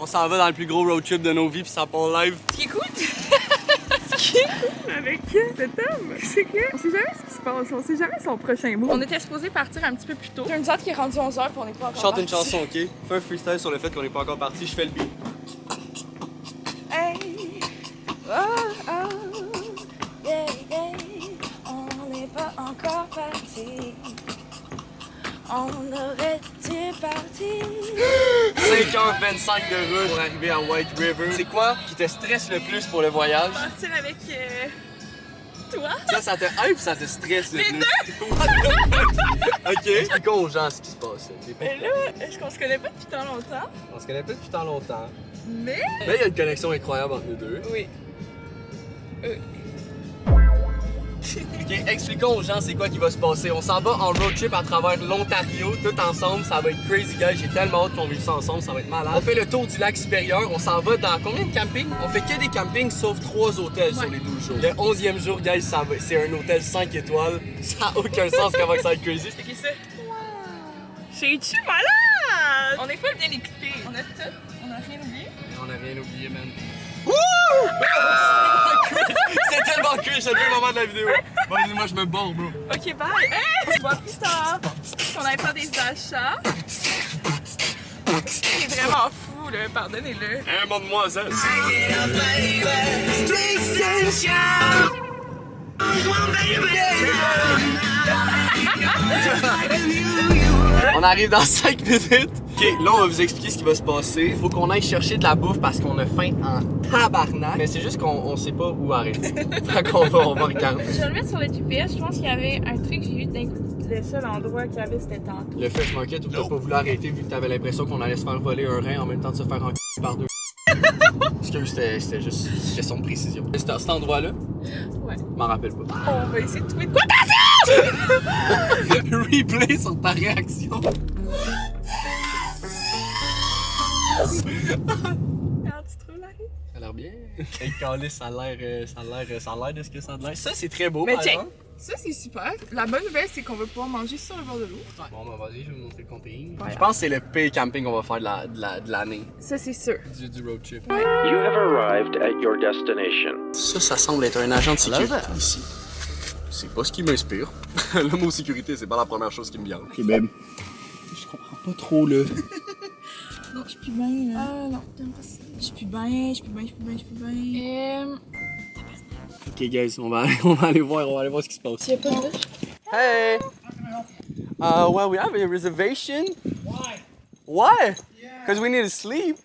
On s'en va dans le plus gros road trip de nos vies, puis ça part live. Ce qui est cool, ce qui est cool avec cet homme, c'est qu'on sait jamais ce qui se passe, on sait jamais son prochain mot. On était supposé partir un petit peu plus tôt. Il y a une sorte qui est rendue 11h puis on n'est pas encore Chante une parti. chanson, ok? Fais un freestyle sur le fait qu'on n'est pas encore parti, je fais le beat. Hey, oh, oh, yeah, yeah, on n'est pas encore parti. On aurait dû partir. 5h25 de route pour arriver à White River. C'est quoi qui te stresse le plus pour le voyage? Partir avec toi. Ça te hype, ça te stresse le plus? What the fuck? Ok. Expliquons aux gens ce qui se passe. Mais là, est-ce qu'on se connaît pas depuis tant longtemps? On se connaît pas depuis tant longtemps. Mais Mais il y a une connexion incroyable entre nous deux. oui. Ok, expliquons aux gens c'est quoi qui va se passer. On s'en va en road trip à travers l'Ontario, tout ensemble. Ça va être crazy, guys. J'ai tellement hâte qu'on vive ça ensemble, ça va être malade. On fait le tour du lac supérieur. On s'en va dans combien de campings? On fait que des campings sauf 3 hôtels sur les 12 jours. Le 11e jour, guys, c'est un hôtel 5 étoiles. Ça n'a aucun sens comment ça va être crazy. C'est qui ça? C'est-tu malade? On est pas bien équipés. On a tout. On a rien oublié. On a rien oublié, man. C'est tellement cringe, c'est le moment de la vidéo. Vas-y, moi je me borre, bro. Ok, bye. Hey, on se voit plus tard. On allait faire des achats. C'est vraiment fou, là. Pardonnez-le. Hein, mademoiselle. On arrive dans 5 minutes. Ok, là on va vous expliquer ce qui va se passer. Faut qu'on aille chercher de la bouffe parce qu'on a faim en tabarnak. Mais c'est juste qu'on sait pas où arrêter. Fait qu'on on va regarder. Je vais le mettre sur le GPS. Je pense qu'il y avait un truc que j'ai eu d'un coup. Le seul endroit qu'il y avait, c'était tantôt. Le Fresh Market où t'as pas voulu arrêter vu que t'avais l'impression qu'on allait se faire voler un rein en même temps de se faire en par deux. Parce que c'était juste une question de précision. C'était à cet endroit-là? Ouais. Je m'en rappelle pas. On va essayer de trouver de quoi. Replay sur ta réaction. Regarde, tu trouves la rue? Ça a l'air bien. Hey, Calais, ça a l'air de ce que ça a l'air. Ça, c'est très beau, Mais par check. exemple. Ça, c'est super. La bonne nouvelle, c'est qu'on va pouvoir manger sur le bord de l'eau. Bon, bah vas-y, je vais vous montrer le camping. Voilà. Je pense que c'est le pire camping qu'on va faire de l'année. Ça, c'est sûr. Du road trip. You have arrived at your destination. Ça semble être un agent de sécurité ici. C'est pas ce qui m'inspire. Le mot sécurité, c'est pas la première chose qui me vient. Ok, ben, je comprends pas trop le... Non, je suis plus bien, là. Ah, non, je suis plus bien, je suis plus bien. Ok, guys, on va aller voir ce qui se passe. Il y a pas de douche? Hey! Well, we have a reservation. Why? Why? Because we need to sleep.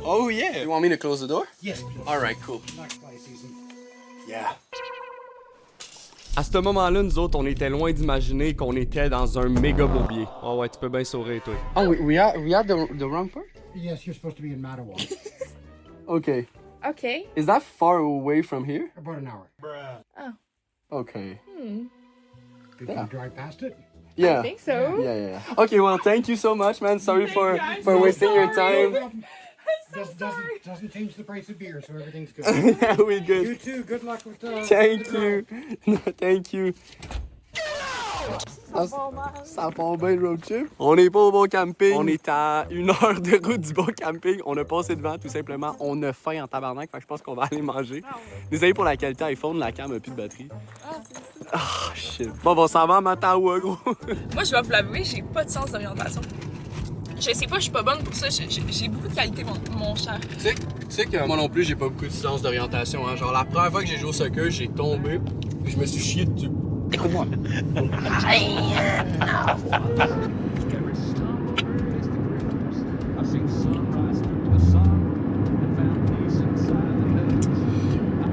Oh, yeah. You want me to close the door? Yes, please. All right, cool. Black fly season. Yeah. À ce moment-là, nous autres, on était loin d'imaginer qu'on était dans un méga bourbier. Oh ouais, tu peux bien sourire, toi. Oh, we are the wrong part? Yes, you're supposed to be in Mattawa. Okay. OK. Is that far away from here? About an hour. Okay. Did you drive past it? Yeah. I think so. Yeah. Okay, well, thank you so much, man. Sorry for so wasting your sorry. time. Doesn't change the price of beer, so everything's good. Yeah, we You good. too. Good luck with Thank you. Thank you. Ça part bien le road trip. On n'est pas au bon camping. On est à 1 heure de route du bon camping. On a passé devant tout simplement. On a faim en tabarnak. Fait que je pense qu'on va aller manger. Désolé pour la qualité iPhone, la cam a plus de batterie. Ah shit. Bon, on s'en va à Mattawa, gros. Moi, je vais vous l'avouer, j'ai pas de sens d'orientation. Je sais pas, je suis pas bonne pour ça. J'ai beaucoup de qualité, mon cher. Tu sais que moi non plus, j'ai pas beaucoup de sens d'orientation. Hein. Genre, la première fois que j'ai joué au soccer, j'ai tombé. Puis je me suis chié dessus. Écoute-moi.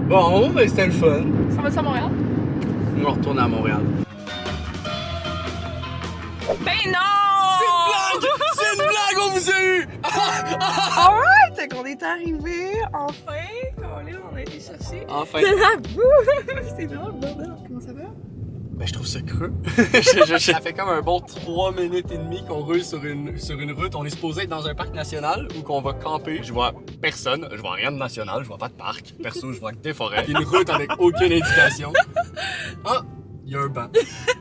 Bon, ben c'était le fun. Ça va-tu à Montréal? Nous on retourne à Montréal. Ben non! C'est une blague, on vous a eu! Alright! Fait qu'on est arrivé, enfin! On a été chercher Enfin. de la bouffe! C'est vraiment le bordel. Comment ça va? Ben, je trouve ça creux. Ça fait comme un bon 3 minutes et demie qu'on roule sur une route. On est supposé être dans un parc national où qu'on va camper. Je vois personne, je vois rien de national, je vois pas de parc. Perso, je vois que des forêts. Puis une route avec aucune indication. Ah, il y a un banc.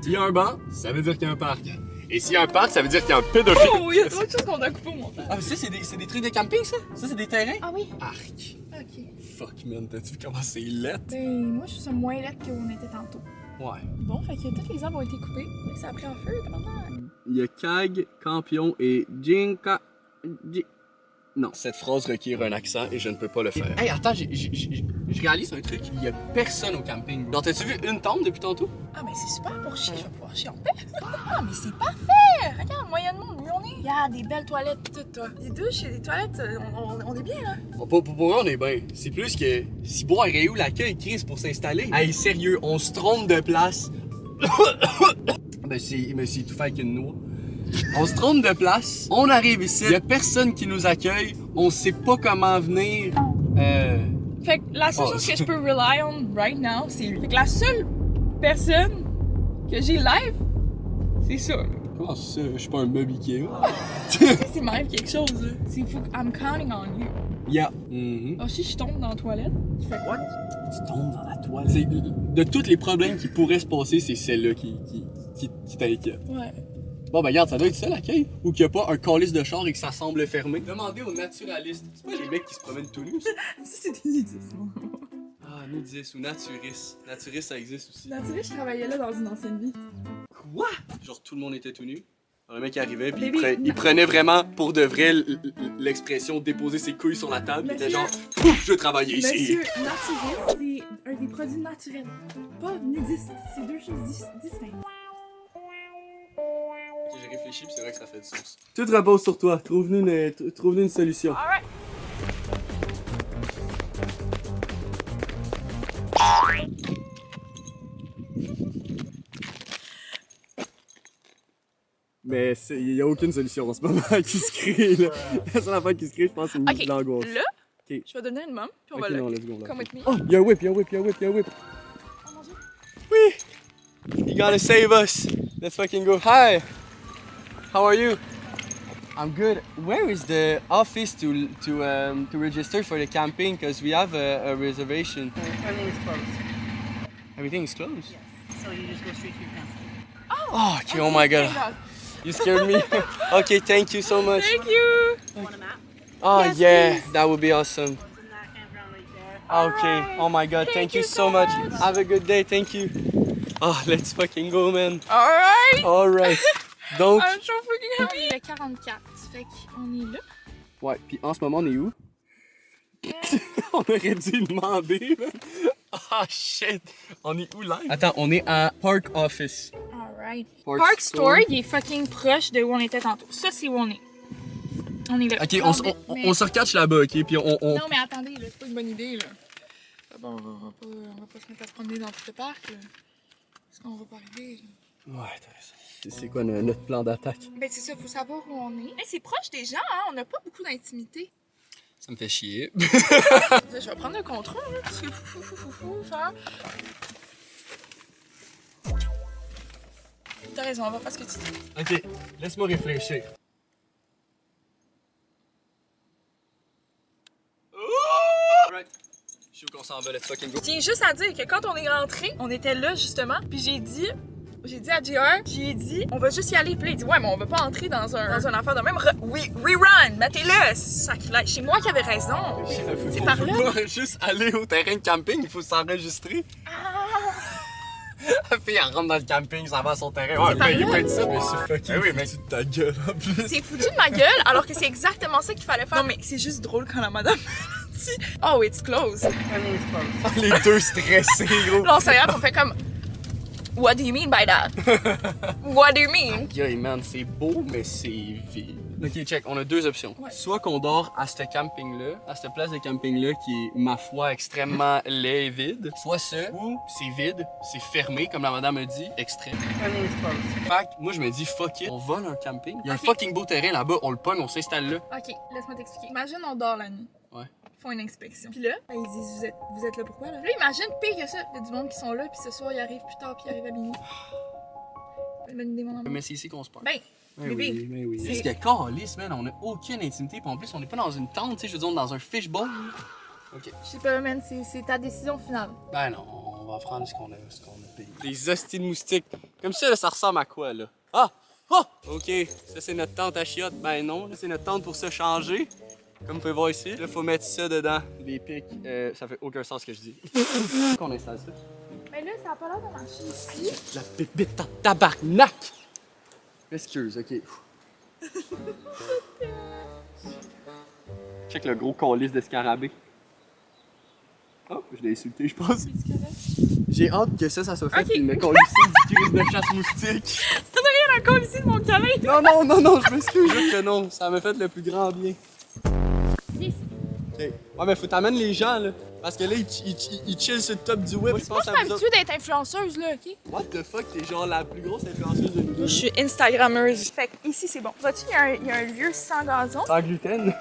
S'il y a un banc, ça veut dire qu'il y a un parc. Et s'il y a un parc, ça veut dire qu'il y a un pédophile. Oh, il y a trop de choses qu'on a coupées au montage. Ah, mais ça, c'est des trucs de camping, ça? Ça, c'est des terrains? Ah oui? Arc. Ok. Fuck, man, t'as-tu vu comment c'est lettre? Ben, moi, je suis moins laide qu'on était tantôt. Ouais. Bon, fait que toutes les arbres ont été coupés. Ça a pris en feu, comment? Il y a Kag, Campion et Jinka. Non. Cette phrase requiert un accent et je ne peux pas le faire. Hey, attends, je réalise un truc. Il y a personne au camping. Genre, t'as-tu vu une tente depuis tantôt? Ah, mais c'est super pour chier. Je vais pouvoir chier en paix. Ah, mais c'est parfait! Regarde, moyennement, où on est. Il y a des belles toilettes, tout, toi. Les douches et les toilettes, on est bien, là. Pour vrai, on est bien. C'est plus que si boire et où l'accueil, Chris, pour s'installer. Hey, sérieux, on se trompe de place. Ben, c'est tout fait avec une noix. On se trompe de place, on arrive ici, il y a personne qui nous accueille, on sait pas comment venir. Fait que la seule chose que je peux rely on right now, c'est lui. Fait que la seule personne que j'ai live, c'est ça. Comment ça? Je suis pas un meuble Ikea. C'est même quelque chose, là. C'est fou. I'm counting on you. Yeah. Oh, si je tombe dans la toilette, tu fais quoi? Tu tombes dans la toile. De tous les problèmes qui pourraient se passer, c'est celle-là qui t'inquiète. Ouais. Bon, ben regarde, ça doit être ça l'accueil. Ou qu'il n'y a pas un calice de char et que ça semble fermé. Demandez aux naturalistes. C'est pas les mecs qui se promènent tout nus, ça? Ça, c'est des nudistes. Ah, nudistes ou naturistes. Naturistes, ça existe aussi. Naturiste, je travaillais là dans une ancienne vie. Quoi? Genre, tout le monde était tout nu. Un mec arrivait, puis Baby, il prenait vraiment pour de vrai l'expression déposer ses couilles sur la table. Il était Monsieur- genre, pouf, je veux travailler ici. Monsieur, naturiste, c'est un des produits naturels. Pas nudiste. C'est deux choses distinctes. Ok, j'ai réfléchi, puis c'est vrai que ça fait du sens. Tout repose sur toi. Trouve-nous une solution. Alright. Mais il n'y a aucune solution en ce moment qui se crée, là. La seule affaire qui se crée, je pense, c'est Ok, de l'angoisse. là, Ok. je vais donner une mum, puis on Ok, va là. non, let's go, là. Come with me. Oh, il y a un whip, il y a un whip, il y a un whip, il y a un whip. Oh mon dieu. Oui! You gotta save us. Let's fucking go. Hi! How are you? I'm good. Where is the office to register for the camping? Because we have a reservation. Everything is closed. Everything is closed. Yes. So you just go straight to your counselor. Oh, okay, oh my god. Thank God. You scared me. Okay, thank you so much. Thank you. Want a map? Oh Yes, yeah, please. that would be awesome. It's in that campground right there. Okay. Oh my god, thank you so much. Have a good day. Thank you. Oh, let's fucking go, man. Alright. All right. Donc, I'm so freaking happy. Il fait 44. Fait qu'on est là. ouais, puis en ce moment, on est où? On aurait dû demander, man. Ah, shit. On est où, là? Attends, on est à Park Office. Alright. Park Park Store. Store, il est fucking proche de où on était tantôt. Ça, c'est où on est. On est là. Ok, Non, on mais- se recache là-bas, ok? Puis on... Non, mais attendez, là, c'est pas une bonne idée, là. D'abord, on va pas se mettre à se promener dans tout le parc, là. Parce qu'on va pas arriver, là. Ouais, t'as raison. C'est quoi notre plan d'attaque? Ben, c'est ça, faut savoir où on est. Hey, c'est proche des gens, hein. On n'a pas beaucoup d'intimité. Ça me fait chier. Je vais prendre le contrôle, là, parce que faire. T'as raison, on va faire ce que tu dis. Ok, laisse-moi réfléchir. Alright. Je suis où qu'on s'en va, let's fucking go. Je tiens juste à dire que quand on est rentré, on était là justement, puis j'ai dit à JR, j'ai dit, on va juste y aller. Puis là, il dit, ouais, mais on va pas entrer dans un affaire de même. Oui, rerun, mettez-le, sacrilège. C'est moi qui avais raison. C'est par là. On peut pas juste aller au terrain de camping, il faut s'enregistrer. La fille, elle rentre dans le camping, ça va à son terrain. Ouais, par mais il là. peut être ça, mais c'est fucking. Eh oui, mais tu de ta gueule en plus. C'est foutu de ma gueule, alors que c'est exactement ça qu'il fallait faire. Non, mais c'est juste drôle quand la madame dit, oh, it's closed. Everything is closed. Les deux stressés, gros. Là, on se regarde, on fait comme, what do you mean by that? What do you mean? Yo, man, c'est beau, mais c'est vide. Ok, check, on a deux options. Ouais. Soit qu'on dort à ce camping-là, à cette place de camping-là qui est, ma foi, extrêmement laid et vide. Soit ça, ou c'est vide, c'est fermé, comme la madame a dit, extrême. Everything is closed. Fait que moi, je me dis, fuck it, on vole un camping. Il y a Ok. un fucking beau terrain là-bas, on le pogne, on s'installe là. Ok, laisse-moi t'expliquer. Imagine, on dort la nuit. Ouais. Ils font une inspection. Puis là, ben, ils disent, vous êtes là pourquoi, là? Là, imagine, pire que ça. Il y a du monde qui sont là, puis ce soir, ils arrivent plus tard, puis ils arrivent à minuit. Pas une bonne idée, mon amour. Mais c'est ici qu'on se parle. Ben, bébé, oui, mais oui. c'est- Parce que câlisse, man, on a aucune intimité, puis en plus, on n'est pas dans une tente, tu sais, je veux dire, on est dans un fishbowl. Ok. je sais pas, man, c'est ta décision finale. Ben non, on va prendre ce qu'on a payé. Des hosties de moustiques. Comme ça, là, ça ressemble à quoi, là? Ah! Oh! Ok, ça c'est notre tente à chiottes. Ben non, là c'est notre tente pour se changer. Comme vous pouvez voir ici. Là, faut mettre ça dedans. Les pics, ça fait aucun sens ce que je dis. Qu'on installe ça. Mais là, ça a pas l'air de marcher ici. La bébête en tabarnak! Excuse, ok. Check le gros calice d'escarabée. Oh, je l'ai insulté, je pense. J'ai hâte que ça soit fait, Ok. puis me calisser du crise de chasse moustique. T'en as rien encore ici de mon câlin. Non, je m'excuse. Juste que non, ça m'a fait le plus grand bien. Ici. Ok. Ouais, mais faut t'amener les gens, là. Parce que là, ils chillent sur le top du web. Moi, je suis pas habituée d'être influenceuse, là, ok? What the fuck, t'es genre la plus grosse influenceuse de nous deux. Je suis Instagrammeuse. Fait que ici, c'est bon. Vois-tu, il y a un lieu sans gazon. Sans gluten.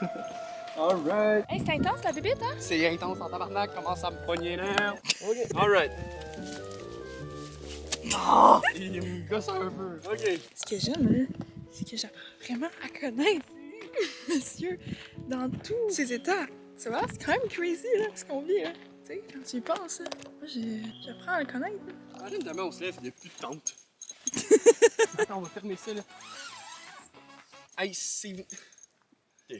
Alright. Hey, c'est intense, la bébête, hein? C'est intense en tabarnak, commence à me pogner là. Ok. Alright. Oh, il me gosse un peu. Ok. Ce que j'aime, là, c'est que j'apprends vraiment à connaître monsieur dans tous ses états. Tu vois, c'est quand même crazy, là, ce qu'on vit, là. Tu sais, quand tu y penses, là. Moi, j'apprends à le connaître, là. Imagine demain on se lève, il n'y a plus de tente. Attends, on va fermer ça là. Hey, c'est. Ok.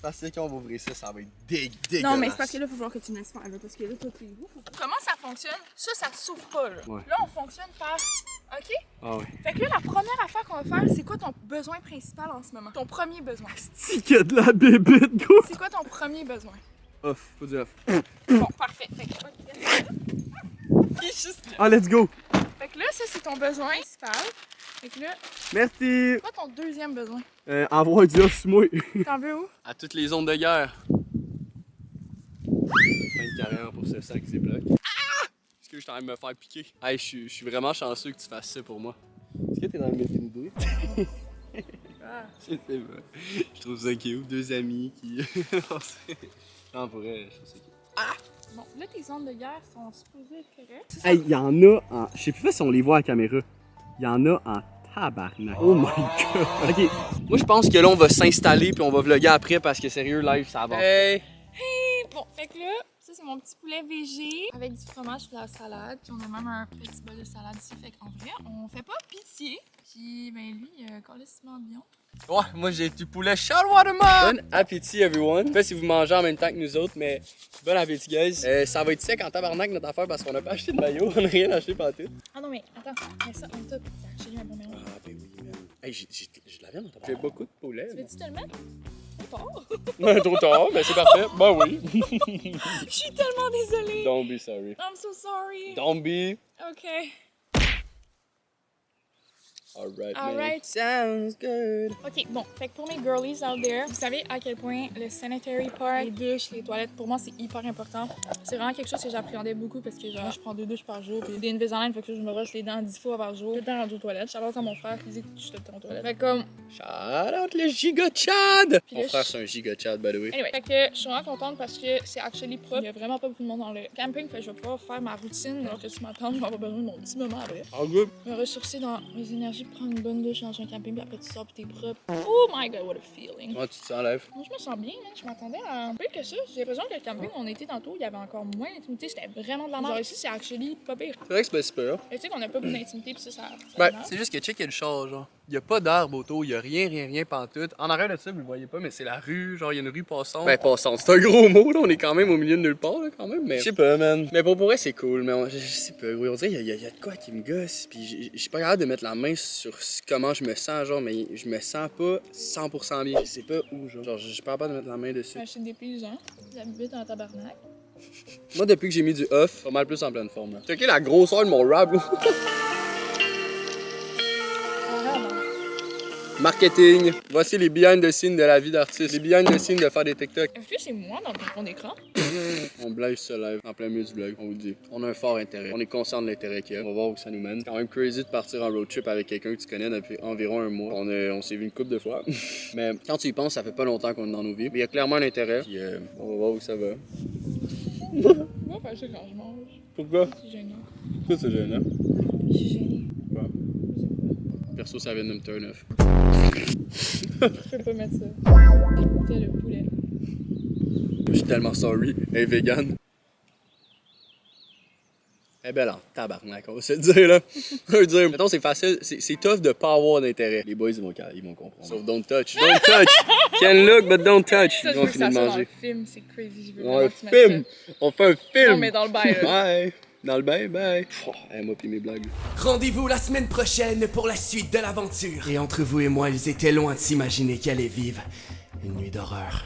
Parce que quand on va ouvrir ça, ça va être dégueulasse. Non, mais c'est parce que là, il faut voir que tu me laisses faire, là, parce que là, toi, t'es où? Comment ça fonctionne? Ça s'ouvre pas, là. Ouais. Là, on fonctionne par... OK? Ah ouais. Fait que là, la première affaire qu'on va faire, c'est quoi ton besoin principal en ce moment? Ton premier besoin. C'est qu'il y a de la bébête, gros. C'est quoi ton premier besoin? Off, faut dire off. Bon, parfait. Fait que, il est juste là. Ah, let's go. Fait que là, ça, c'est ton besoin principal. Fait que là, Merci. c'est quoi ton deuxième besoin? Avoir du off sur moi. T'en veux où? À toutes les zones de guerre. Fin de carrière pour ce sac, c'est bloc. Ah! Est-ce que je suis en train de me faire piquer? Hey, je suis vraiment chanceux que tu fasses ça pour moi. Est-ce que t'es dans le métier de deux? Ah. Je sais pas. Je trouve ça cute. Deux amis qui. Non, pour vrai, je trouve ça cute. Bon, là, tes ondes de guerre sont supposées être correctes. Hey, il y en a en. Je sais plus si on les voit à la caméra. Il y en a en tabarnak. Oh my god. Ok, moi je pense que là on va s'installer puis on va vlogger après parce que sérieux, live ça va. Hey! Bon, fait que là, ça, c'est mon petit poulet végé avec du fromage et de la salade. Puis on a même un petit bol de salade ici. Fait qu'en vrai, on fait pas pitié. Puis, ben lui, il a calissement bien. Ouais, moi j'ai du poulet Charlotte-Waterman! Bon appétit everyone! Je sais pas si vous mangez en même temps que nous autres, mais bon appétit guys! Ça va être sec en tabarnak notre affaire parce qu'on a pas acheté de maillot, on a rien acheté partout. Ah non, mais attends, mets ça on top. C'est acheté un bon mélange. Ah ben oui, man. Hey, j'ai de la viande en tabarnak. J'ai beaucoup de poulet. Tu veux-tu te le mettre? Trop Trop tard, mais c'est parfait. Ben oui. Je suis tellement désolée. Don't be sorry. I'm so sorry. Don't be. OK. Alright, Alright. Sounds good. OK, bon, fait que pour mes girlies out there, vous savez à quel point le sanitary part, les douches, les toilettes, pour moi, c'est hyper important. C'est vraiment quelque chose que j'appréhendais beaucoup parce que, genre, je prends 2 douches par jour, puis des Invisalign, fait que je me brosse les dents 10 fois par jour. Tout le temps rendu aux toilettes. Shout out à mon frère qui dit que je suis tout le temps aux toilettes. Fait que, comme, Shout out le giga Chad! Puis Mon là, frère c'est un giga Chad by the way. anyway, fait que je suis vraiment contente parce que c'est actually propre. Il y a vraiment pas beaucoup de monde dans le camping, fait que je vais pouvoir faire ma routine alors que tu m'attends, je vais avoir besoin de mon petit moment après. All good. Me ressourcer dans mes énergies, prendre une bonne douche dans un camping, puis après tu sors, puis t'es propre. Oh my god, what a feeling! Comment tu te sens, Live? Moi, je me sens bien, man. Je m'attendais à plus que ça. J'ai l'impression que le camping où on était tantôt, il y avait encore moins d'intimité. C'était vraiment de la merde. Genre ici, c'est actually pas pire. C'est vrai que c'est pas super. Et tu sais qu'on a pas beaucoup d'intimité, puis ça Ben, m'énerve. c'est juste que check le char, genre. Il y a pas d'arbre autour, il y a rien pantoute. En arrière de ça, vous le voyez pas, mais c'est la rue, genre il y a une rue passante. Ben passante, c'est un gros mot là, on est quand même au milieu de nulle part là quand même, mais je sais pas man. Mais pour vrai c'est cool, mais je sais pas, oui, on dirait il y a de quoi qui me gosse, puis je suis pas capable de mettre la main sur comment je me sens genre, mais je me sens pas 100% bien. Je sais pas où genre je suis pas capable de mettre la main dessus. Ben, c'est déplaisant. J'habite dans tabarnak. Moi depuis que j'ai mis du off, pas mal plus en pleine forme là. Checkez la grosseur de mon rap là. Marketing. Voici les behind the scenes de la vie d'artiste. Les behind the scenes de faire des TikTok. Est-ce que c'est moi dans ton fond d'écran? On blague ce live en plein milieu du vlog, on vous le dit. On a un fort intérêt. On est conscient de l'intérêt qu'il y a. On va voir où ça nous mène. C'est quand même crazy de partir en road trip avec quelqu'un que tu connais depuis environ un mois. On s'est vu une couple de fois. Mais quand tu y penses, ça fait pas longtemps qu'on est dans nos vies. Mais il y a clairement un intérêt. Puis on va voir où ça va. Moi, faire ça quand je mange. Pourquoi? C'est gênant. Pourquoi c'est gênant? Je suis gênée. Perso, ça vient de me turn off. Je peux pas mettre ça. Écoutez le poulet. Je suis tellement sorry. Elle est vegan. Elle est belle en tabarnak, on va se le dire là. On va le dire. Mettons, c'est facile, c'est tough de pas avoir d'intérêt. Les boys, ils vont comprendre. Sauf don't touch. Don't touch! Can look, but don't touch. Ça, Ils je vont veux que finir ça de soit dans manger. le film, c'est crazy. Je veux On vraiment un que tu mettes film! On fait un film! Non, mais dans le bail, là. Bye! Dans le bain, bye! Oh, moi pis mes blagues. Rendez-vous la semaine prochaine pour la suite de l'aventure. Et entre vous et moi, ils étaient loin de s'imaginer qu'elle allait vivre une nuit d'horreur.